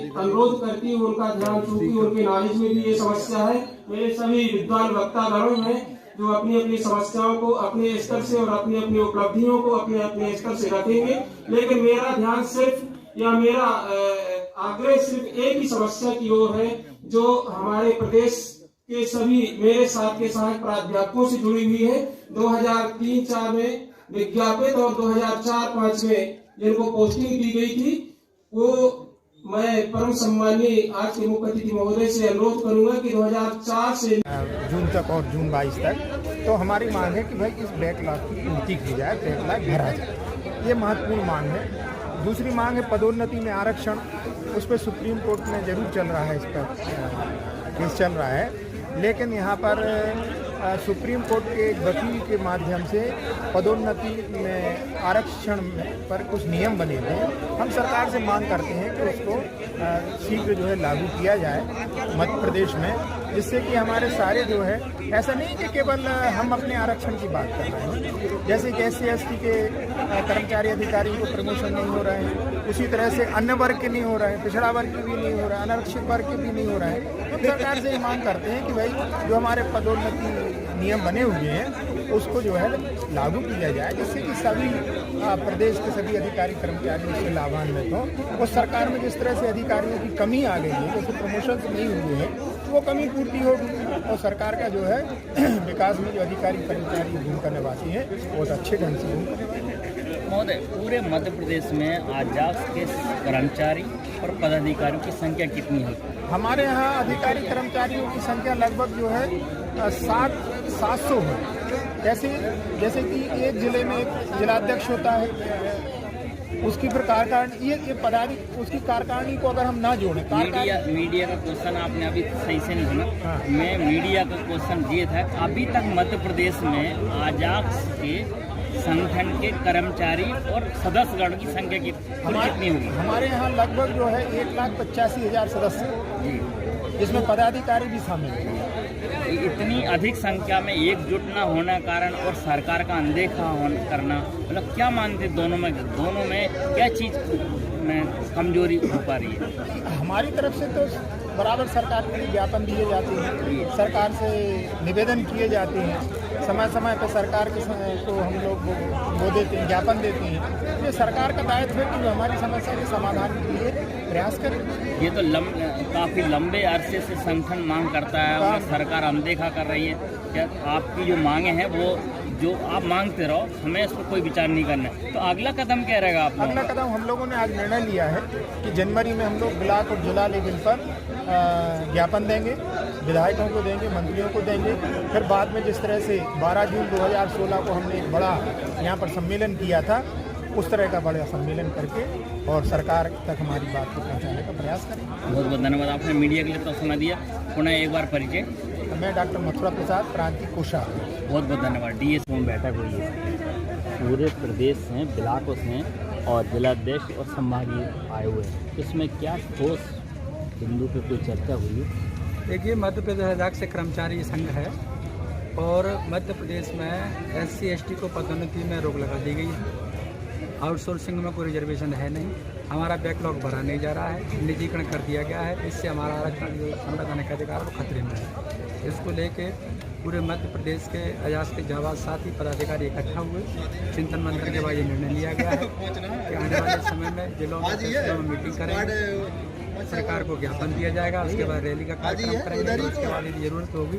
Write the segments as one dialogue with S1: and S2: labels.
S1: अनुरोध करती हूँ उनका ध्यान, चूंकि उनके नॉलेज में भी ये समस्या है। मेरे सभी विद्वान वक्तागण हैं जो अपनी अपनी समस्याओं को अपने स्तर से और अपनी अपनी उपलब्धियों को अपने अपने स्तर से रखेंगे, लेकिन मेरा ध्यान सिर्फ या मेरा आग्रह सिर्फ एक ही समस्या की ओर है जो हमारे प्रदेश के सभी मेरे साथ के सहायक प्राध्यापकों से जुड़ी हुई है। 2003-04 में विज्ञापित और 2004-05 में जिनको पोस्टिंग दी गई थी, वो मैं परम सम्मानीय आज के मुख्य अतिथि महोदय से अनुरोध करूंगा कि 2004 से
S2: जून तक और जून 22 तक तो हमारी मांग है कि भाई इस बैकलॉग की पूर्ति की जाए, बैकलॉग भरा जाए। ये महत्वपूर्ण मांग है। दूसरी मांग है पदोन्नति में आरक्षण। उस पर सुप्रीम कोर्ट में जरूर चल रहा है, इस पर केस चल रहा है, लेकिन यहाँ पर सुप्रीम कोर्ट के एक वकील के माध्यम से पदोन्नति में आरक्षण पर कुछ नियम बने थे। हम सरकार से मांग करते हैं कि उसको शीघ्र जो है लागू किया जाए मध्य प्रदेश में, जिससे कि हमारे सारे जो है, ऐसा नहीं कि केवल हम अपने आरक्षण की बात कर रहे हैं। जैसे कि SC/ST के कर्मचारी अधिकारियों को प्रमोशन नहीं हो रहे हैं, उसी तरह से अन्य वर्ग के नहीं हो रहे हैं, पिछड़ा वर्ग के भी नहीं हो रहा है, अनारक्षित वर्ग के भी नहीं हो रहा है। तो सरकार से ये मांग करते हैं कि भाई जो हमारे पदोन्नति नियम बने हुए हैं उसको जो है लागू किया जाए, जिससे कि सभी प्रदेश के सभी अधिकारी कर्मचारी उससे लाभान्वित हों। और सरकार में जिस तरह से अधिकारियों की कमी आ गई है, जैसे प्रमोशन नहीं हुए हैं, वो कमी पूर्ति होगी और सरकार का जो है विकास में जो अधिकारी कर्मचारी भूमिका निभाती है बहुत अच्छे ढंग से भूमिका निभाती है।
S3: महोदय, पूरे मध्य प्रदेश में आजाक्स के कर्मचारी और पदाधिकारियों की संख्या कितनी है?
S2: हमारे यहाँ अधिकारी कर्मचारियों की संख्या लगभग जो है 700 है। जैसे कि एक जिले में एक जिलाध्यक्ष होता है, उसकी फिर कार्यकारिणी, ये पदाधिकारी, उसकी कार्यकारिणी को अगर हम ना जोड़ें,
S3: मीडिया का क्वेश्चन आपने अभी सही से नहीं सुना। हाँ। मैं मीडिया का क्वेश्चन ये था, अभी तक मध्य प्रदेश में आजाक्स के संगठन के कर्मचारी और सदस्यगण की संख्या कितनी होगी? हमारे
S2: यहाँ लगभग जो है 1,85,000 सदस्य, जिसमें पदाधिकारी भी शामिल हैं।
S3: इतनी अधिक संख्या में एकजुट न होने कारण और सरकार का अनदेखा करना, मतलब क्या मानते दोनों में क्या चीज़ में कमजोरी हो पा रही है?
S2: हमारी तरफ से तो बराबर सरकार के लिए ज्ञापन दिए जाते हैं, सरकार से निवेदन किए जाते हैं, समय समय पर सरकार के को हम लोग वो देते हैं, ज्ञापन देते हैं। ये सरकार का दायित्व है कि वो हमारी समस्या के समाधान के लिए प्रयास करें।
S3: ये तो काफ़ी लंबे अरसे से संगठन मांग करता है और सरकार अनदेखा कर रही है। क्या आपकी जो मांगे हैं वो जो आप मांगते रहो, हमें इस पर कोई विचार नहीं करना है, तो अगला कदम क्या रहेगा आपका?
S2: अगला कदम हम लोगों ने आज निर्णय लिया है कि जनवरी में हम लोग ब्लॉक और जिला लेवल पर ज्ञापन देंगे, विधायकों को देंगे, मंत्रियों को देंगे। फिर बाद में जिस तरह से 12 जून 2016 को हमने एक बड़ा यहाँ पर सम्मेलन किया था, उस तरह का बड़ा सम्मेलन करके और सरकार तक हमारी बात को पहुँचाने का प्रयास करेंगे।
S3: बहुत बहुत धन्यवाद, आपने मीडिया के लिए तो समय दिया। पुनः एक बार परिचय।
S2: मैं डॉक्टर मथुरा प्रसाद, प्रांतीय कोषाध्यक्ष।
S3: बहुत बहुत धन्यवाद। DS में बैठक हुई है, पूरे प्रदेश से ब्लॉकों से और जिलाध्यक्ष और संभागीय आए हुए हैं, इसमें क्या ठोस बिंदु पे कोई चर्चा हुई है?
S4: देखिए, मध्य प्रदेश आजाक्स से कर्मचारी संघ है और मध्य प्रदेश में SC/ST को पदोन्नति में रोक लगा दी गई है। आउटसोर्सिंग में कोई रिजर्वेशन है नहीं, हमारा बैकलॉग भरा नहीं जा रहा है, निजीकरण कर दिया गया है। इससे हमारा आरक्षण जो संवैधानिक अधिकार वो खतरे में है। इसको लेके पूरे मध्य प्रदेश के आजाक्स के जाबाज साथी पदाधिकारी इकट्ठा हुए, चिंतन मंथन के बाद ये निर्णय लिया गया है कि आने वाले समय में जिलों में मीटिंग करेंगे, सरकार को ज्ञापन दिया जाएगा, उसके बाद रैली का कार्यक्रम करेंगे, उसके बाद यदि जरूरत होगी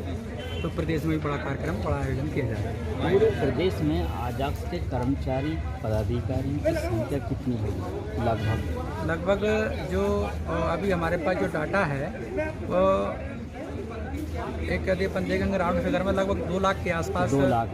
S4: तो प्रदेश में भी बड़ा कार्यक्रम, बड़ा आयोजन किया जाएगा।
S3: पूरे प्रदेश में आजाक्स के कर्मचारी पदाधिकारी की संख्या कितनी होगी?
S4: लगभग जो अभी हमारे पास जो डाटा है वो एक यदि अपन देखेंगे राउंड फिगर में लगभग 2 लाख के आसपास
S3: 2 लाख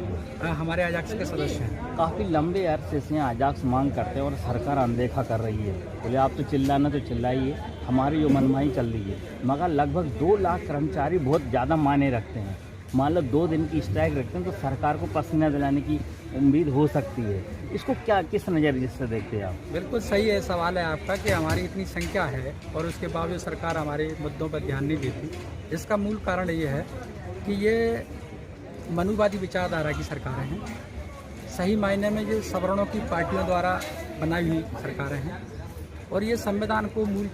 S4: हमारे आजाक्स के सदस्य हैं।
S3: काफ़ी लंबे अरसे से आजाक्स मांग करते हैं और सरकार अनदेखा कर रही है। बोले आप तो चिल्लाना तो चिल्लाइए, हमारी जो मनमानी चल रही है, मगर लगभग 2 लाख कर्मचारी बहुत ज़्यादा मायने रखते हैं। मान लो 2 दिन की स्ट्राइक रखते हैं तो सरकार को पसीना दिलाने की उम्मीद हो सकती है। इसको क्या किस नज़रिए से देखते हैं आप?
S4: बिल्कुल सही है सवाल है आपका कि हमारी इतनी संख्या है और उसके बावजूद सरकार हमारे मुद्दों पर ध्यान नहीं देती। इसका मूल कारण ये है कि ये मनुवादी विचारधारा की सरकारें हैं। सही मायने में ये सवर्णों की पार्टियों द्वारा बनाई हुई सरकारें हैं और ये संविधान को मूल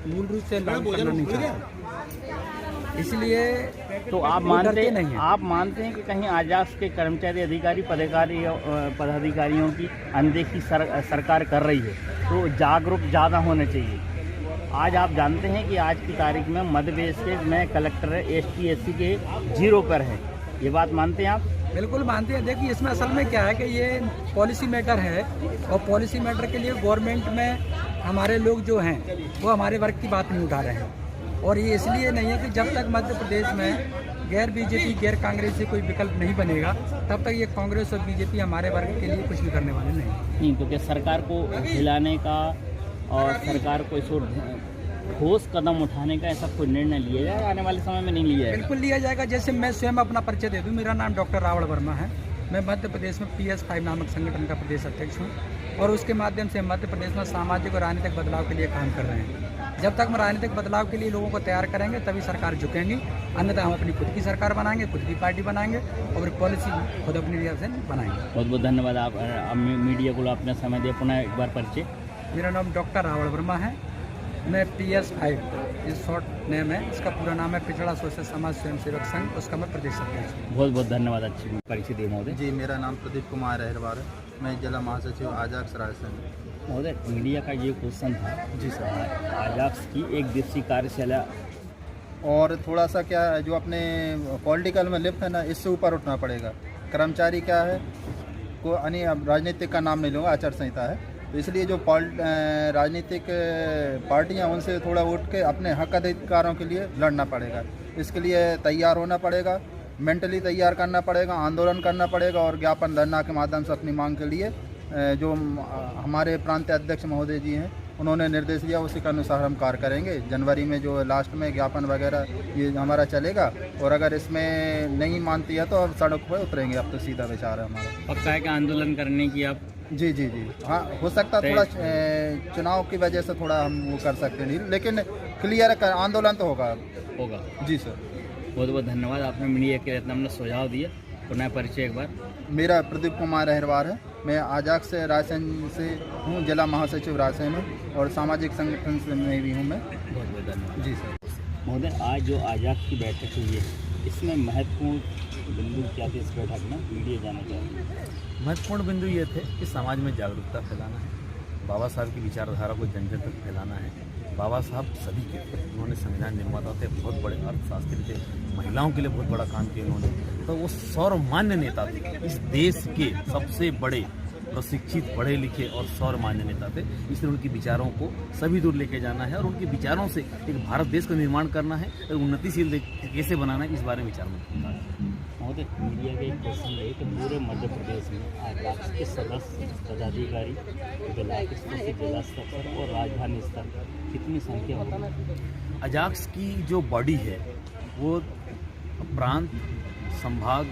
S4: मूल रूप से लागू करना नहीं चाहते, इसलिए
S3: तो आप
S4: वो
S3: मानते
S4: डरते नहीं हैं।
S3: आप मानते हैं कि कहीं आजाक्स के कर्मचारी अधिकारी पदाधिकारियों की अनदेखी सरकार कर रही है, तो जागरूक ज़्यादा होने चाहिए। आज आप जानते हैं कि आज की तारीख में मध्य प्रदेश में कलेक्टर ST SC के 0 पर है, ये बात मानते हैं आप?
S4: बिल्कुल मानते हैं। देखिए इसमें असल में क्या है कि ये पॉलिसी मैटर है, और पॉलिसी मैटर के लिए गवर्नमेंट में हमारे लोग जो हैं वो हमारे वर्ग की बात नहीं उठा रहे हैं, और ये इसलिए नहीं है कि जब तक मध्य प्रदेश में गैर बीजेपी गैर कांग्रेस से कोई विकल्प नहीं बनेगा तब तक ये कांग्रेस और बीजेपी हमारे वर्ग के लिए कुछ भी करने वाले नहीं।
S3: तो क्या सरकार को हिलाने का और सरकार को इस ओर ठोस कदम उठाने का ऐसा कोई निर्णय लिया जाए आने वाले समय में? नहीं लिया है?
S4: बिल्कुल लिया जाएगा। जैसे मैं स्वयं अपना परिचय दे दूं, मेरा नाम डॉक्टर रावण वर्मा है। मैं मध्य प्रदेश में PS5 नामक संगठन का प्रदेश अध्यक्ष हूं, और उसके माध्यम से मध्य प्रदेश में सामाजिक और राजनीतिक बदलाव के लिए काम कर रहे हैं। जब तक हम राजनीतिक बदलाव के लिए लोगों को तैयार करेंगे तभी सरकार झुकेंगी, अन्यथा हम अपनी खुद की सरकार बनाएंगे, खुद की पार्टी बनाएंगे और पॉलिसी खुद अपनी रिया से बनाएंगे।
S3: बहुत बहुत धन्यवाद। आप मीडिया को अपना समय दिया। पुनः एक बार परिचय।
S4: मेरा नाम डॉक्टर रावण वर्मा है। मैं PS5 इस शॉर्ट नेम है, इसका पूरा नाम है पिछड़ा शोषित समाज स्वयंसेवक संघ, उसका मैं प्रदेश अध्यक्ष हूँ।
S3: बहुत बहुत धन्यवाद। अच्छी परिचय दिए महोदय।
S5: जी, मेरा नाम प्रदीप कुमार अहिरवार है, मैं जिला महासचिव आजाक्स राजस्थान।
S3: महोदय, मीडिया का ये क्वेश्चन था।
S5: जी सर।
S3: आजाक्स की 1 दिवसीय कार्यशाला,
S5: और थोड़ा सा क्या है, जो अपने पॉलिटिकल में लिप्त है ना, इससे ऊपर उठना पड़ेगा। कर्मचारी क्या है को अब राजनीतिक का नाम नहीं लूँगा, आचार संहिता है, तो इसलिए जो राजनीतिक पार्टियां उनसे थोड़ा उठ के अपने हक अधिकारों के लिए लड़ना पड़ेगा। इसके लिए तैयार होना पड़ेगा, मेंटली तैयार करना पड़ेगा, आंदोलन करना पड़ेगा, और ज्ञापन धरना के माध्यम से अपनी मांग के लिए जो हमारे प्रांतीय अध्यक्ष महोदय जी हैं उन्होंने निर्देश दिया, उसी के अनुसार हम कार्य करेंगे। जनवरी में जो लास्ट में ज्ञापन वगैरह ये हमारा चलेगा, और अगर इसमें नहीं मानती है तो अब सड़क पर उतरेंगे। अब तो सीधा विचार है हमारा।
S3: पक्का है कि आंदोलन करने की आप?
S5: जी जी जी, हाँ, हो सकता है थोड़ा चुनाव की वजह से थोड़ा हम वो कर सकते नहीं, लेकिन क्लियर आंदोलन तो होगा। जी सर।
S3: बहुत बहुत धन्यवाद। आपने मीडिया के लिए इतना हमने सुझाव दिया। पुनः परिचय एक बार।
S5: मेरा प्रदीप कुमार अहिरवार है, मैं आजाक्स से रायसेन से हूँ, जिला महासचिव रायसेन हूँ, और सामाजिक संगठन से में भी हूँ मैं।
S3: बहुत बहुत धन्यवाद।
S5: जी सर।
S3: महोदय, आज जो आजाक्स की बैठक हुई है, इसमें महत्वपूर्ण बिंदु क्या थे इस बैठक में? मीडिया जाना चाहिए।
S6: महत्वपूर्ण बिंदु ये थे कि समाज में जागरूकता फैलाना है, बाबा साहब की विचारधारा को जन जन तक फैलाना है। बाबा साहब सभी के थे, उन्होंने संविधान निर्माता थे, बहुत बड़े अर्थशास्त्री थे, महिलाओं के लिए बहुत बड़ा काम किया उन्होंने, तो वो सर्वमान्य नेता थे। इस देश के सबसे बड़े प्रशिक्षित, पढ़े लिखे और सर्वमान्य नेता थे। इसलिए उनके विचारों को सभी दूर लेके जाना है, और उनके विचारों से एक भारत देश का निर्माण करना है, और उन्नतिशील कैसे बनाना है, इस बारे में विचार में।
S3: महोदय, मीडिया का एक क्वेश्चन है कि पूरे मध्य प्रदेश में आजाक्स के सदस्य पदाधिकारी ब्लॉक स्तर से जिला स्तर पर और राजधानी स्तर कितनी संख्या होगी?
S6: अजाक्स की जो बॉडी है वो प्रांत, संभाग,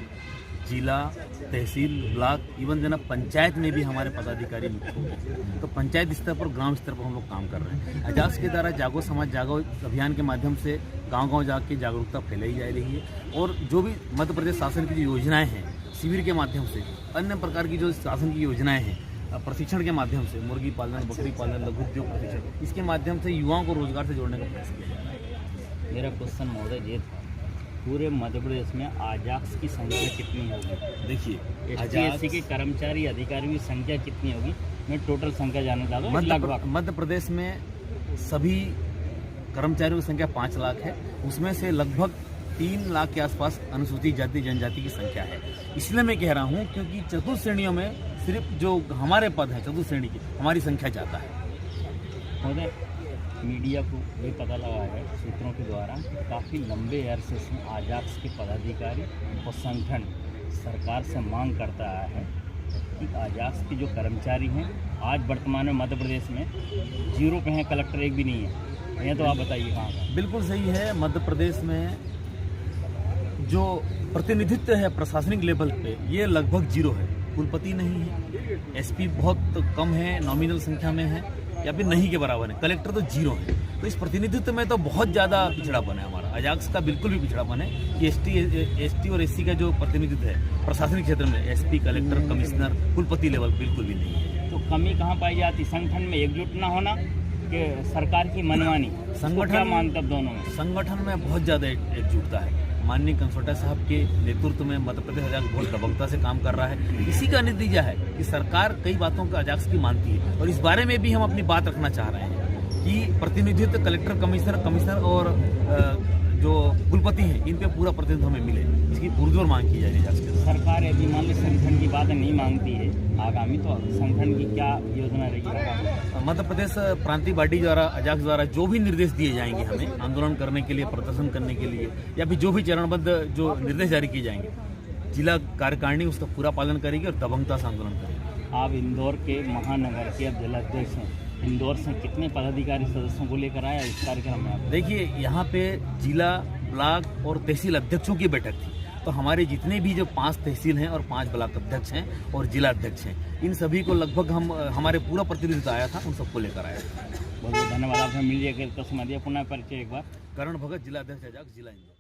S6: जिला, तहसील, ब्लॉक, इवन जना पंचायत में भी हमारे पदाधिकारी नियुक्त हो गए। तो पंचायत स्तर पर, ग्राम स्तर पर हम लोग काम कर रहे हैं। अजाक्स के द्वारा जागो समाज जागो अभियान के माध्यम से गांव-गांव जाके जागरूकता फैलाई जा रही है, और जो भी मध्य प्रदेश शासन की जो योजनाएं हैं, शिविर के माध्यम से, अन्य प्रकार की जो शासन की योजनाएं हैं, प्रशिक्षण के माध्यम से, मुर्गी पालन, बकरी पालन, लघु उद्योग प्रशिक्षण, इसके माध्यम से युवाओं को रोजगार से जोड़ने का प्रयास किया जा रहा है।
S3: मेरा क्वेश्चन महोदय ये था, पूरे मध्य प्रदेश में आजाक्स की संख्या कितनी होगी?
S6: देखिए,
S3: ST के कर्मचारी अधिकारियों की संख्या कितनी होगी? मैं टोटल संख्या जानना चाहता हूँ। लगभग
S6: मध्य प्रदेश में सभी कर्मचारियों की संख्या 5 लाख है, उसमें से लगभग 3 लाख के आसपास अनुसूचित जाति जनजाति की संख्या है। इसलिए मैं कह रहा हूँ क्योंकि चतुर्थ श्रेणियों में सिर्फ जो हमारे पद हैं चतुर्थ श्रेणी की, हमारी संख्या ज़्यादा है।
S3: महोदय, मीडिया को ये पता लगा है सूत्रों के द्वारा काफ़ी लंबे अरसे से आजाक्स के पदाधिकारी और संगठन सरकार से मांग करता आया है कि आजाक्स के जो कर्मचारी हैं आज वर्तमान में मध्य प्रदेश में 0 पे हैं, कलेक्टर एक भी नहीं है। ये तो आप बताइए कहाँ का?
S6: बिल्कुल सही है। मध्य प्रदेश में जो प्रतिनिधित्व है प्रशासनिक लेवल पे, ये लगभग 0 है। कुलपति नहीं है, SP बहुत कम है, नॉमिनल संख्या में है, या फिर नहीं के बराबर है, कलेक्टर तो 0 है। तो इस प्रतिनिधित्व में तो बहुत ज़्यादा पिछड़ापन है हमारा। अजाक्स का बिल्कुल भी पिछड़ापन है कि ST और SC का जो प्रतिनिधित्व है प्रशासनिक क्षेत्र में, SP, कलेक्टर, कमिश्नर, कुलपति लेवल बिल्कुल भी नहीं है।
S3: तो कमी कहाँ पाई जाती? संगठन में एकजुट न होना, कि सरकार की मनमानी?
S6: संगठन
S3: क्या मानते अब दोनों में?
S6: संगठन में बहुत ज़्यादा एकजुटता है। माननीय कंसोटा साहब के नेतृत्व में मध्य प्रदेश अजाक्स बहुत दबंगता से काम कर रहा है। इसी का नतीजा है कि सरकार कई बातों का अजाक्स की मानती है और इस बारे में भी हम अपनी बात रखना चाह रहे हैं कि प्रतिनिधित्व कलेक्टर, कमिश्नर और जो कुलपति हैं इन पे पूरा प्रतिनिधित्व हमें मिले। इसकी पुरजोर मांग की जाएगी अजाक्स के साथ।
S3: सरकार यदि मान ली संगठन की बात नहीं मांगती है आगामी, तो संगठन की क्या योजना रहेगी?
S6: मध्य प्रदेश प्रांतीय पार्टी द्वारा, अजाक्स द्वारा जो भी निर्देश दिए जाएंगे हमें आंदोलन करने के लिए, प्रदर्शन करने के लिए, या फिर जो भी चरणबद्ध जो निर्देश जारी किए जाएंगे, जिला कार्यकारिणी उसका पूरा पालन करेगी और दबंगता से आंदोलन करेगी।
S3: आप इंदौर के महानगर के अब जिलाध्यक्ष हैं, इंदौर से कितने पदाधिकारी सदस्यों को लेकर आया इस कार्यक्रम में आप?
S6: देखिए, यहाँ पे जिला, ब्लॉक और तहसील अध्यक्षों की बैठक थी, तो हमारे जितने भी जो 5 तहसील हैं और 5 ब्लॉक अध्यक्ष हैं और जिला अध्यक्ष हैं, इन सभी को लगभग हमारे पूरा प्रतिनिधित्व आया था, उन सबको लेकर आया था।
S3: बहुत बहुत धन्यवाद। आपने मीडिया के तस्मा दिया। पुनः परिचय एक बार।
S6: करण भगत, जिला अध्यक्ष अजाक्स, जिला इंदौर।